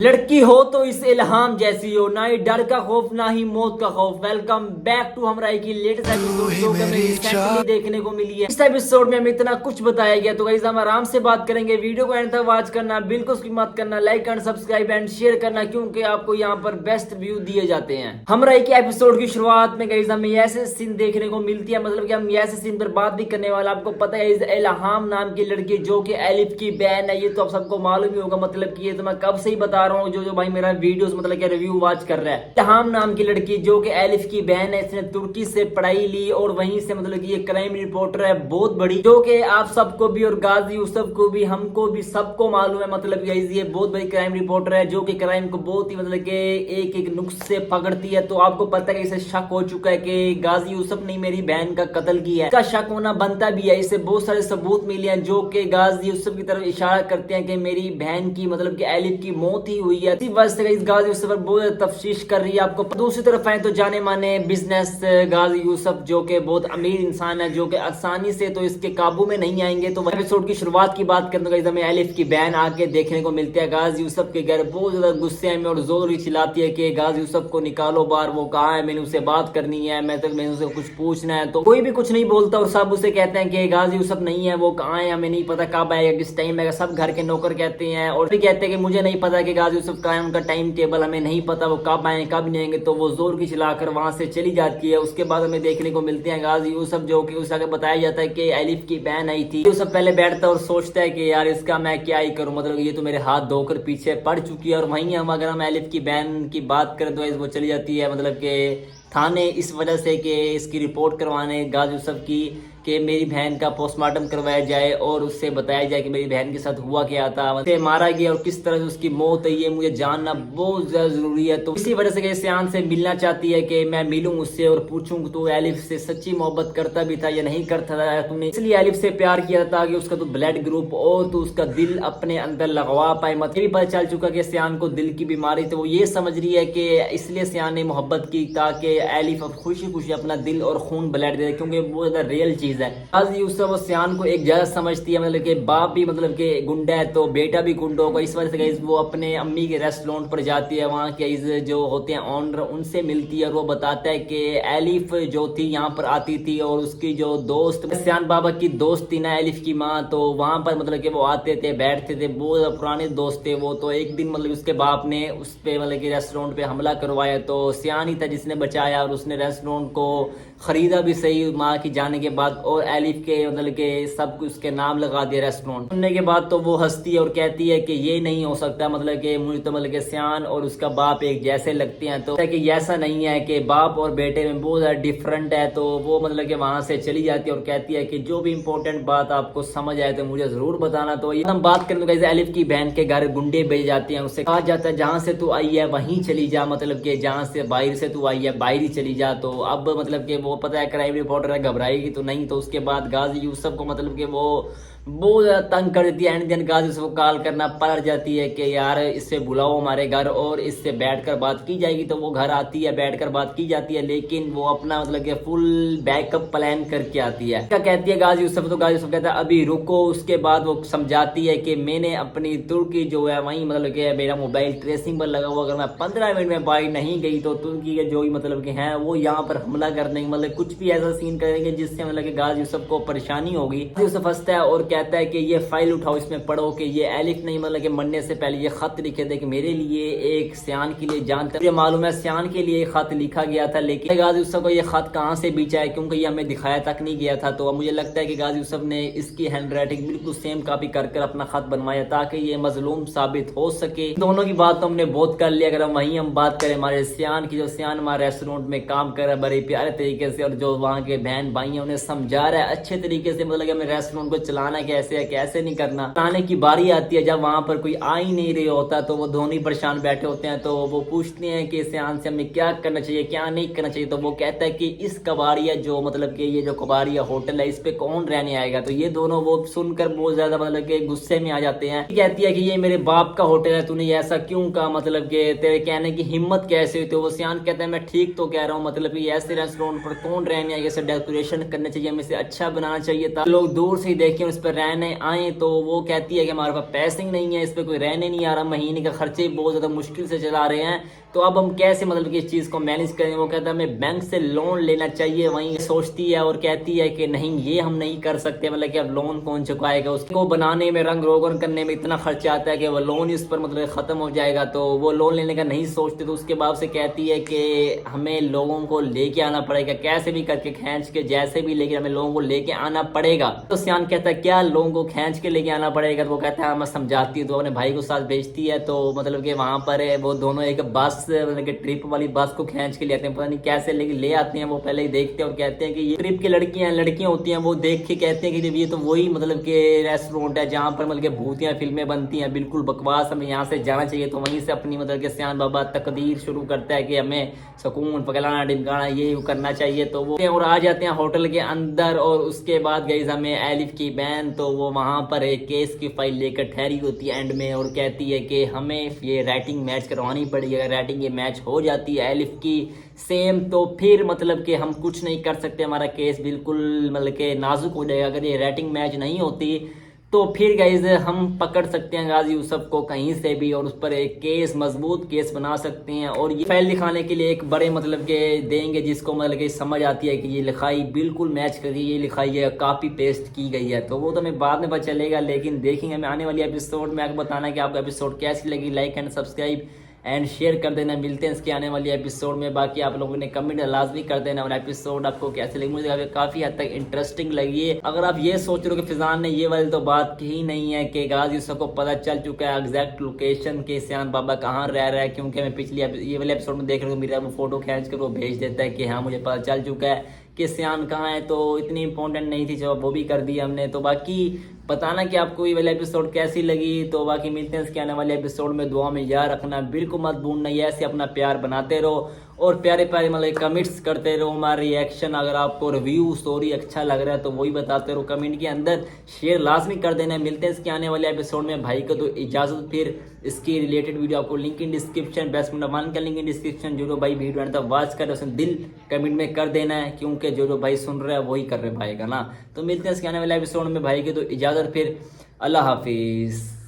लड़की हो तो इस इल्हाम जैसी हो, ना ही डर का खौफ ना ही मौत का खौफ। वेलकम बैक टू हमरा की लेटेस्ट एपिसोड जो कि हमें रिसेंटली देखने को मिली है। इस एपिसोड में हमें इतना कुछ बताया गया, तो गाइस हम आराम से बात करेंगे। वीडियो को एंड तक वॉच करना, बिल्कुल स्किप मत करना, like and subscribe and share करना, क्योंकि आपको यहाँ पर बेस्ट व्यू दिए जाते हैं। हमरा की एपिसोड की शुरुआत में गाइस हमें ऐसे सीन देखने को मिलती है, मतलब कि हम ऐसे सीन पर बात भी करने वाला। आपको पता है इस इल्हाम नाम की लड़की जो कि एलिफ की बहन है, ये तो आप सबको मालूम ही होगा। मतलब कि ये तो मैं कब से ही बता रहा हूँ, जो भाई मेरा वीडियोस मतलब कि रिव्यू वॉच कर रहा है। इल्हाम नाम की लड़की जो कि एलिफ की बहन है, इसने तुर्की से पढ़ाई ली और वहीं से मतलब कि ये क्राइम रिपोर्टर है बहुत बड़ी, जो कि आप सबको भी और गाजी यूसुफ को भी, हमको भी, सबको मालूम है। मतलब ये बहुत बड़ी क्राइम रिपोर्टर है जो कि क्राइम को बहुत ही मतलब कि एक एक नुक्स से पकड़ती है। तो आपको पता है इसे शक हो चुका है कि गाजी यूसुफ ने मेरी बहन का कत्ल किया है। इसका शक होना बनता भी है, इसे बहुत सारे सबूत मिले हैं जो कि गाजी यूसुफ की तरफ इशारा करते हैं कि मेरी बहन की मतलब कि एलिफ की मौत ही हुई है। इसी वजह से इस गाजी यूसुफ पर बहुत तफ्तीश कर रही है। आपको दूसरी तरफ आए तो जाने माने बिजनेस गाजी यूसुफ जो कि बहुत अमीर इंसान है, जो कि आसानी से तो इसके काबू में नहीं आएंगे। तो एपिसोड की शुरुआत की बात करें तो हमें एलिफ की बहन आके देखने को मिलती है गाजी यूसुफ के घर। बहुत ज्यादा गुस्से में और जोर चिल्लाती है कि गाजी यूसुफ को निकालो बाहर, वो कहाँ है, मैंने उससे बात करनी है, मैंने उससे कुछ पूछना है। तो कोई भी कुछ नहीं बोलता और सब उसे कहते हैं कि गाजी यूसुफ नहीं है, वो कहाँ है, हमें नहीं पता कब आएगा, किस टाइम आएगा। सब घर के नौकर कहते हैं और भी कहते हैं कि मुझे नहीं पता कि गाजी यूसुफ कहाँ है, उनका टाइम टेबल हमें नहीं पता, वो कब आए कब नहीं आएंगे। तो वो जोर की चिल्लाकर वहां से चली जाती है। उसके बाद हमें देखने को मिलते हैं गाजी यूसुफ जो कि उसे आगे बताया जाता है कि एलिफ की बहन आई थी। यूसुफ पहले बैठता है और सोचता है कि यार इसका मैं क्या ही करूं, मतलब ये तो मेरे हाथ धोकर पीछे पड़ चुकी है। और वहीं हम अगर हम एलिफ की बहन की बात करें तो वो चली जाती है मतलब कि थाने, इस वजह से कि इसकी रिपोर्ट करवाने गाजी यूसुफ की कि मेरी बहन का पोस्टमार्टम करवाया जाए और उससे बताया जाए कि मेरी बहन के साथ हुआ क्या था, उसे मारा गया और किस तरह से उसकी मौत है, ये मुझे जानना बहुत ज्यादा जरूरी है। तो इसी वजह से सियान से मिलना चाहती है कि मैं मिलूं उससे और पूछूं तो एलिफ से सच्ची मोहब्बत करता भी था या नहीं करता था तूने, इसलिए एलिफ से प्यार किया था कि उसका तो ब्लड ग्रुप और तो उसका दिल अपने अंदर लगवा पाए। मतलब भी पता चल चुका कि सियान को दिल की बीमारी, तो वो ये समझ रही है कि इसलिए सियान ने मोहब्बत की ताकि एलिफ अब खुशी खुशी अपना दिल और खून ब्लड दे, क्योंकि वो ज्यादा रियल चीज है। गाजी यूसुफ और सियान को एक जगह समझती है, मतलब कि बाप भी मतलब कि गुंडा है तो बेटा भी गुंडा होगा। इस वजह से वो अपने अम्मी के रेस्टोरेंट पर जाती है, वहाँ के जो होते हैं ऑनर उनसे मिलती है और वो बताता है कि एलिफ जो थी यहाँ पर आती थी और उसकी जो दोस्त सियान बाबा की दोस्त थी ना एलिफ की माँ, तो वहाँ पर मतलब कि वो आते थे बैठते थे, बहुत पुराने दोस्त थे वो। तो एक दिन मतलब उसके बाप ने उस पे मतलब कि रेस्टोरेंट पे हमला करवाया, तो सियान ही था जिसने बचाया और उसने रेस्टोरेंट को खरीदा भी सही माँ की जाने के बाद, और एलिफ के मतलब के सब कुछ उसके नाम लगा दिया रेस्टोरेंट। सुनने के बाद तो वो हंसती है और कहती है कि ये नहीं हो सकता, मतलब कि मुझे तो मतलब कि सियान और उसका बाप एक जैसे लगते हैं, तो कि ऐसा नहीं है कि बाप और बेटे में बहुत ज्यादा डिफरेंट है। तो वो मतलब कि वहां से चली जाती है और कहती है कि जो भी इंपॉर्टेंट बात आपको समझ आए तो मुझे जरूर बताना। तो ये हम बात करें तो कैसे एलिफ की बहन के घर गुंडे भेज जाती हैं, उससे कहा जाता है जहां से तू आई है वहीं चली जा, मतलब कि जहां से बाहर से तू आई है बाहर ही चली जा। तो अब मतलब कि वो पता है क्राइम रिपोर्टर है, घबराएगी तो नहीं। तो उसके बाद गाजी यूसुफ को मतलब कि वो बहुत ज्यादा तंग कर देती है। एंड देन गाजी यूसुफ को कॉल करना पड़ जाती है कि यार इससे बुलाओ हमारे घर और इससे बैठकर बात की जाएगी। तो वो घर आती है, बैठकर बात की जाती है, लेकिन वो अपना मतलब कि फुल बैकअप प्लान करके आती है। क्या कहती है गाजी यूसुफ, तो गाजी यूसुफ कहता है अभी रुको। उसके बाद वो समझाती है कि मैंने अपनी तुर्की जो है वहीं मतलब कि मेरा मोबाइल ट्रेसिंग पर लगा हुआ, अगर मैं 15 मिनट में बाहर नहीं गई तो तुर्की के जो भी मतलब कि हैं वो यहाँ पर हमला कर देंगे, मतलब कुछ भी ऐसा सीन करेंगे जिससे मतलब कि गाजी यूसुफ को परेशानी होगी। यूसुफ हंसता है और कहता है कि ये फाइल उठाओ, इसमें पढ़ो कि ये एलिफ नहीं मतलब कि मरने से पहले ये खत लिखे थे कि मेरे लिए एक सियान के लिए जानता है। मुझे मालूम है सियान के लिए खत लिखा गया था, लेकिन गाजी यूसुफ को ये खत कहाँ से बीचा है क्योंकि ये हमें दिखाया तक नहीं गया था। तो मुझे लगता है कि गाजी यूसुफ ने इसकी हैंड राइटिंग बिल्कुल सेम कॉपी कर अपना खत बनवाया ताकि ये मजलूम साबित हो सके। दोनों की बात तो हमने बहुत कर लिया। अगर हम वहीं हम बात करें हमारे सियान की, जो सियान हमारे रेस्टोरेंट में काम कर रहा है बड़े प्यारे तरीके से, और जो वहाँ के बहन भाई हैं उन्हें समझा रहा है अच्छे तरीके से, मतलब कि हमें रेस्टोरेंट को चलाना कैसे है कैसे नहीं करना। चलाने की बारी आती है जब वहां पर कोई आ ही नहीं रही होता, तो वो दोनों ही परेशान बैठे होते हैं। तो वो पूछते हैं कि सियान से हमें क्या करना चाहिए क्या नहीं करना चाहिए। तो वो कहता है कि इस कबाड़िया जो मतलब कि ये जो कबाड़िया होटल है इस पे कौन रहने आएगा। तो ये दोनों वो सुनकर बहुत ज्यादा मतलब कि गुस्से में आ जाते हैं। कहती है कि ये मेरे बाप का होटल है, तूने ऐसा क्यों कहा, मतलब कि तेरे कहने की हिम्मत कैसे हुई। तो वो सियान कहता है मैं ठीक तो कह रहा हूँ, मतलब कि ऐसे रेस्टोरेंट पर कौन रहने आएगा, ऐसे डेकोरेशन करना चाहिए, हमें इसे अच्छा बनाना चाहिए ताकि लोग दूर से ही देखें, उस पर पर रहने आए तो वो कहती है कि हमारे पास पैसे ही नहीं है, इस पर कोई रहने नहीं आ रहा, महीने का खर्चे बहुत ज़्यादा मुश्किल से चला रहे हैं, तो अब हम कैसे मतलब कि इस चीज़ को मैनेज करें। वो कहता है हमें बैंक से लोन लेना चाहिए। वहीं सोचती है और कहती है कि नहीं ये हम नहीं कर सकते, मतलब कि अब लोन कौन चुकाएगा, उसको बनाने में रंग रोगन करने में इतना खर्चा आता है कि वो लोन ही उस पर मतलब ख़त्म हो जाएगा, तो वो लोन लेने का नहीं सोचते। तो उसके बाप से कहती है कि हमें लोगों को लेके आना पड़ेगा, कैसे भी करके खींच के जैसे भी लेके हमें लोगों को लेके आना पड़ेगा। तो सियान कहता है क्या लोगों को खींच के लेके आना पड़ेगा, तो वो कहता है मैं समझाती हूँ। तो अपने भाई को साथ भेजती है, तो मतलब कि वहाँ पर वो दोनों एक बस मतलब कि ट्रिप वाली बस को खींच के ले आते हैं, पता नहीं कैसे लेके ले आते हैं। वो पहले ही देखते हैं और कहते हैं कि ये ट्रिप की लड़कियां होती हैं, वो देख के कहते हैं कि ये तो वही मतलब कि रेस्टोरेंट है जहाँ पर मतलब कि भूतियां फिल्में बनती हैं, बिल्कुल बकवास, हमें यहाँ से जाना चाहिए। तो वहीं से अपनी मतलब कि सियान बाबा तकदीर शुरू करता है कि हमें सुकून पकड़ाना ढिमकाना ये करना चाहिए। तो वो और आ जाते हैं होटल के अंदर, और उसके बाद गई हमें एलिफ की बहन, तो वो वहाँ पर एक केस की फाइल लेकर ठहरी होती है एंड में, और कहती है कि हमें ये राइटिंग मैच करवानी पड़ेगी। अगर राइटिंग ये मैच हो जाती है एलिफ की सेम, तो फिर मतलब कि हम कुछ नहीं कर सकते, हमारा केस बिल्कुल मतलब कि नाजुक हो जाएगा। अगर ये राइटिंग मैच नहीं होती तो फिर गाइज हम पकड़ सकते हैं गाजी यूसुफ को कहीं से भी, और उस पर एक केस मजबूत केस बना सकते हैं। और ये फाइल दिखाने के लिए एक बड़े मतलब के देंगे जिसको मतलब कि समझ आती है कि ये लिखाई बिल्कुल मैच करी, ये लिखाई है कॉपी पेस्ट की गई है। तो वो तो हमें बाद में पता चलेगा, लेकिन देखेंगे हमें आने वाली एपिसोड में। आपको बताना कि आपको एपिसोड कैसी लगी, like and subscribe and share कर देना। मिलते हैं इसके आने वाली एपिसोड में। बाकी आप लोगों ने कमेंट लाजमी कर देना और एपिसोड आपको कैसे लगी। मुझे काफ़ी हद तक इंटरेस्टिंग लगी है। अगर आप ये सोच रहे हो कि फिजान ने ये वाली तो बात की नहीं है कि गाजी यूसुफ को पता चल चुका है एग्जैक्ट लोकेशन के सियान बाबा कहाँ रह रहा है, क्योंकि मैं पिछली ये वाले एपिसोड में देख रहा हूँ मेरा वो फोटो खींच कर वो भेज देता है कि हाँ मुझे पता चल चुका है कि सियान कहाँ है। तो इतनी इंपॉर्टेंट नहीं थी जब वो भी कर दिया हमने। तो बाकी बताना कि आपको ये वाली एपिसोड कैसी लगी। तो बाकी मिलते हैं इसके आने वाले एपिसोड में। दुआ में याद रखना, बिल्कुल मत भूलना, ये ऐसे अपना प्यार बनाते रहो और प्यारे प्यारे मतलब कमेंट्स करते रहो। हमारा रिएक्शन अगर आपको रिव्यू स्टोरी अच्छा लग रहा है तो वही बताते रहो कमेंट के अंदर, शेयर लाजमी कर देना। मिलते हैं इसके आने वाले एपिसोड में। भाई को तो इजाज़त, फिर इसकी रिलेटेड वीडियो आपको link in description, best one का लिंक इन डिस्क्रिप्शन। जो भाई वीडियो अंदर वॉच कर रहे हैं उसने दिल कमेंट में कर देना है, क्योंकि जो भाई सुन रहा है वही कर रहे भाई का ना। तो मिलते हैं इसके आने वाले एपिसोड में। भाई की तो इजाज़त, फिर अल्लाह हाफिज़।